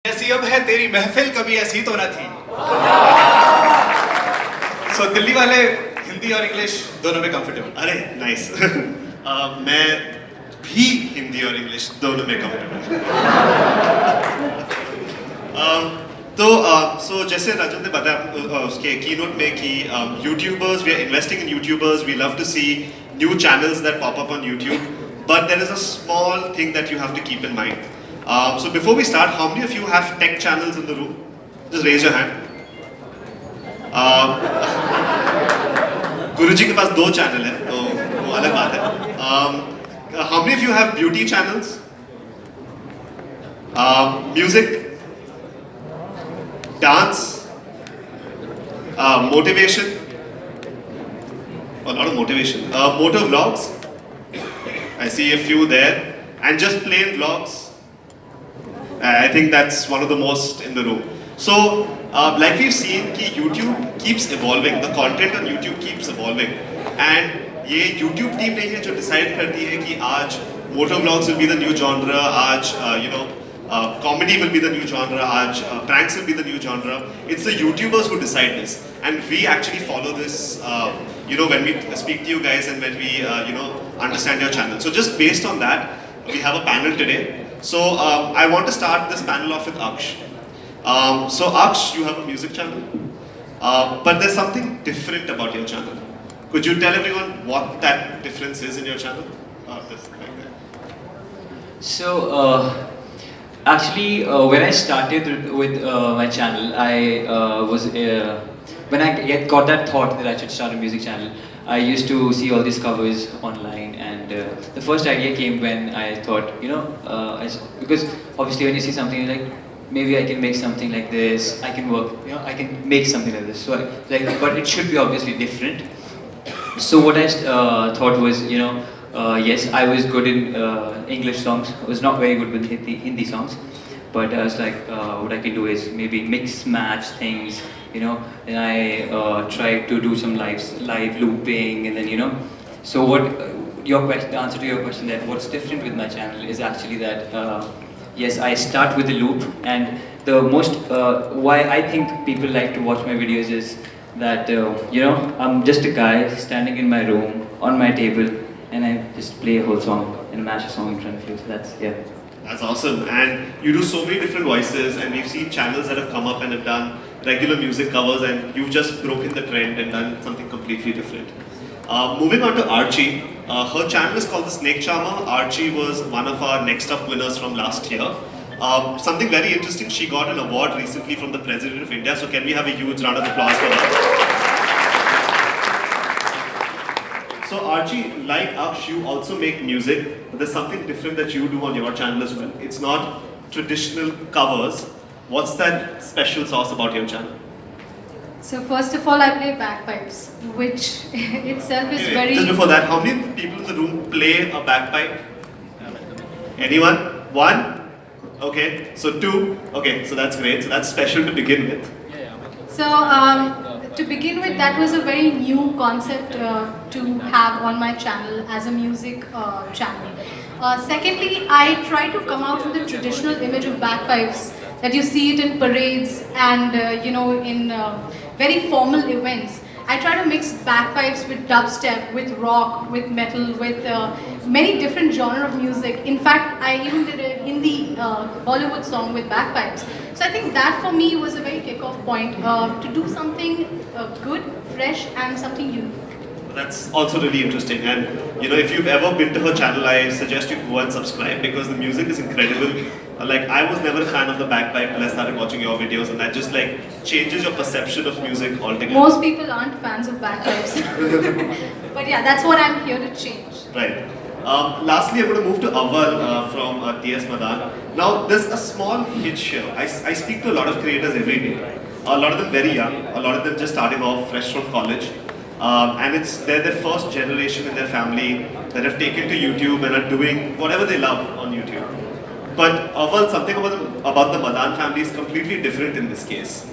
ऐसी अब है तेरी महफिल कभी ऐसी तो ना थी। सो दिल्ली वाले हिंदी और इंग्लिश दोनों में कंफर्टेबल। अरे नाइस। मैं भी हिंदी और इंग्लिश दोनों में कंफर्टेबल। तो जैसे रजत ने बताया उसके कीनोट में कि YouTubers, we are investing in YouTubers, we love to see new channels that pop up on YouTube, but there is a small thing that you have to keep in mind. So before we start, how many of you have tech channels in the room? Just raise your hand. गुरुजी के पास 2 channel है, तो वो अलग बात है. How many of you have beauty channels? Music, dance, motivation. A lot of motivation. Motor vlogs. I see a few there, and just plain vlogs. I think that's one of the most in the room. So, like we've seen, कि YouTube keeps evolving. The content on YouTube keeps evolving. And ये YouTube team नहीं है जो decide करती है कि आज motor vlogs will be the new genre, आज comedy will be the new genre, आज pranks will be the new genre. It's the YouTubers who decide this, and we actually follow this. When we speak to you guys and when we understand your channel. So just based on that, we have a panel today. So I want to start this panel off with Aksh. So Aksh, you have a music channel, but there's something different about your channel. Could you tell everyone what that difference is in your channel? So actually, when I started with my channel, I was when I got that thought that I should start a music channel. I used to see all these covers online, and the first idea came when I thought, because obviously when you see something like, maybe I can make something like this, I can work, I can make something like this. So but it should be obviously different. So what I thought was, yes, I was good in English songs. I was not very good with Hindi songs, but I was like, what I can do is maybe mix match things. And I tried to do some live looping, and then so what the answer to your question, that what's different with my channel is actually that yes, I start with the loop, and the most why I think people like to watch my videos is that I'm just a guy standing in my room on my table, and I just play a whole song and match a song in front of you. So That's awesome, and you do so many different voices, and we've seen channels that have come up and have done regular music covers, and you've just broken the trend and done something completely different. Moving on to Archie, her channel is called theSnakecharmer. Archie was one of our Next Up winners from last year. Something very interesting, she got an award recently from the President of India, so can we have a huge round of applause for her? So Archie, like Aksh, you also make music, but there's something different that you do on your channel as well. It's not traditional covers. What's that special sauce about your channel? So first of all, I play bagpipes, which itself is very... Just before that, how many people in the room play a bagpipe? Anyone? 1? Okay, so 2. Okay, so that's great. So that's special to begin with. So to begin with, that was a very new concept to have on my channel as a music channel. Secondly, I try to come out with the traditional image of bagpipes that you see it in parades and in very formal events. I try to mix bagpipes with dubstep, with rock, with metal, with many different genre of music. In fact, I even did a Hindi Bollywood song with bagpipes. So I think that for me was a very kick-off point to do something good, fresh, and something unique. That's also really interesting, and if you've ever been to her channel, I suggest you go and subscribe, because the music is incredible. Like, I was never a fan of the bagpipe until I started watching your videos, and that just changes your perception of music altogether. Most people aren't fans of bagpipes. But yeah, that's what I'm here to change. Right. Lastly, I'm going to move to Awal from TS Madaan. Now, there's a small hitch here. I speak to a lot of creators every day. A lot of them very young, a lot of them just starting off fresh from college. And they're their first generation in their family that have taken to YouTube and are doing whatever they love on YouTube. But Awal, something about the Madaan family is completely different in this case.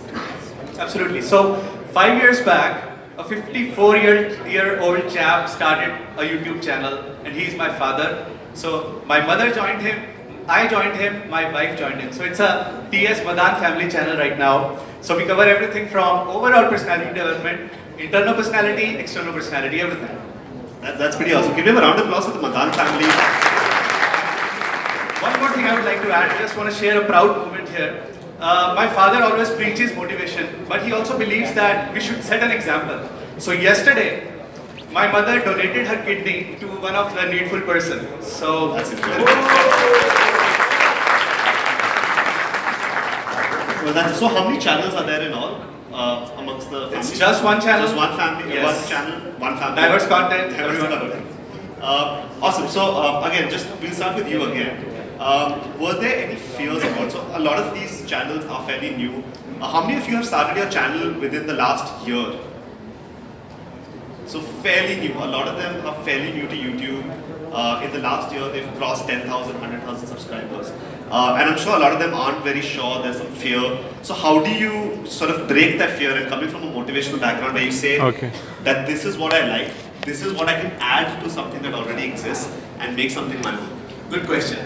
Absolutely. So 5 years back, a 54-year-old chap started a YouTube channel, and he's my father. So my mother joined him I joined him, my wife joined him. So it's a TS Madaan family channel right now. So we cover everything from overall personality development, internal personality, external personality, everything. That's pretty awesome. Give him a round of applause for the Madaan family. One more thing I would like to add, I just want to share a proud moment here. My father always preaches motivation, but he also believes that we should set an example. So yesterday, my mother donated her kidney to one of the needful person. So That's incredible. Well, so how many channels are there in all amongst the family? It's just one channel. Just one family, Yes. one channel, one family. Diverse content, Diverse everyone. content. Awesome. So again, we'll start with you again. Were there any fears about? So a lot of these channels are fairly new. How many of you have started your channel within the last year? So fairly new. A lot of them are fairly new to YouTube. In the last year, they've crossed 10,000, 100,000 subscribers. And I'm sure a lot of them aren't very sure, there's some fear. So how do you sort of break that fear and coming from a motivational background where you say that this is what I like, this is what I can add to something that already exists and make something my own? Good question.